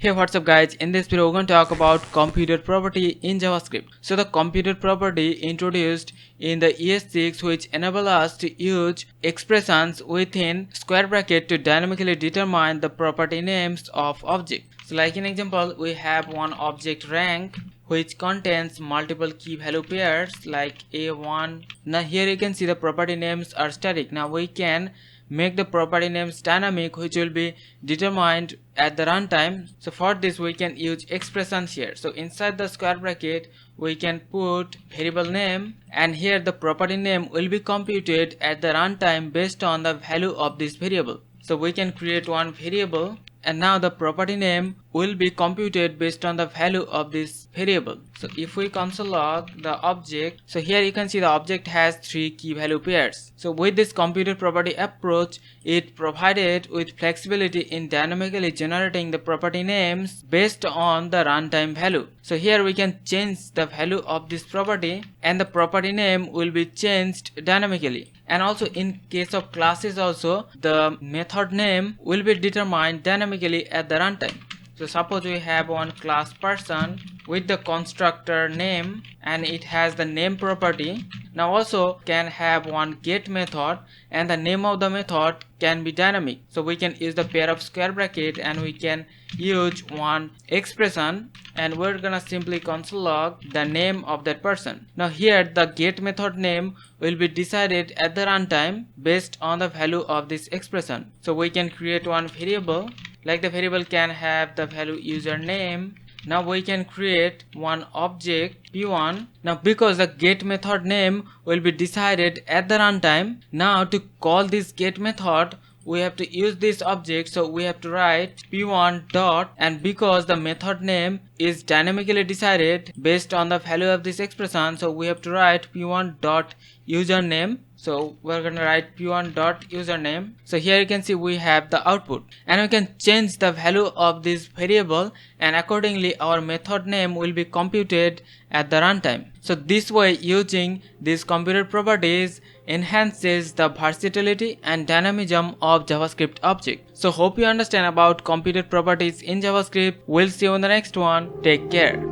Hey, what's up guys? In this video we're going to talk about computer property in JavaScript. So the computer property introduced in the ES6 which enable us to use expressions within square bracket to dynamically determine the property names of object. So like in example, we have one object rank which contains multiple key value pairs like A1. Now here you can see the property names are static. Now we can make the property names dynamic, which will be determined at the runtime. So for this we can use expressions here. So inside the square bracket we can put variable name, and here the property name will be computed at the runtime based on the value of this variable. So we can create one variable, and now the property name will be computed based on the value of this variable. So if we console log the object, so here you can see the object has 3 key value pairs. So with this computer property approach, it provided with flexibility in dynamically generating the property names based on the runtime value. So here we can change the value of this property and the property name will be changed dynamically. And also in case of classes also, the method name will be determined dynamically at the runtime. So suppose we have one class person with the constructor name and it has the name property. Now also can have one get method and the name of the method can be dynamic. So we can use the pair of square bracket and we can use one expression, and we're gonna simply console log the name of that person. Now here the get method name will be decided at the runtime based on the value of this expression. So we can create one variable, like the variable can have the value username. Now we can create one object p1. Now because the get method name will be decided at the runtime, now to call this get method we have to use this object, so we have to write p1 dot, and because the method name is dynamically decided based on the value of this expression, so we have to write p1 dot username. So we're gonna write p1 dot username. So here you can see we have the output, and we can change the value of this variable, and accordingly our method name will be computed at the runtime. So this way, using these computer properties enhances the versatility and dynamism of JavaScript object. So hope you understand about computer properties in JavaScript. We'll see you in the next one. Take care.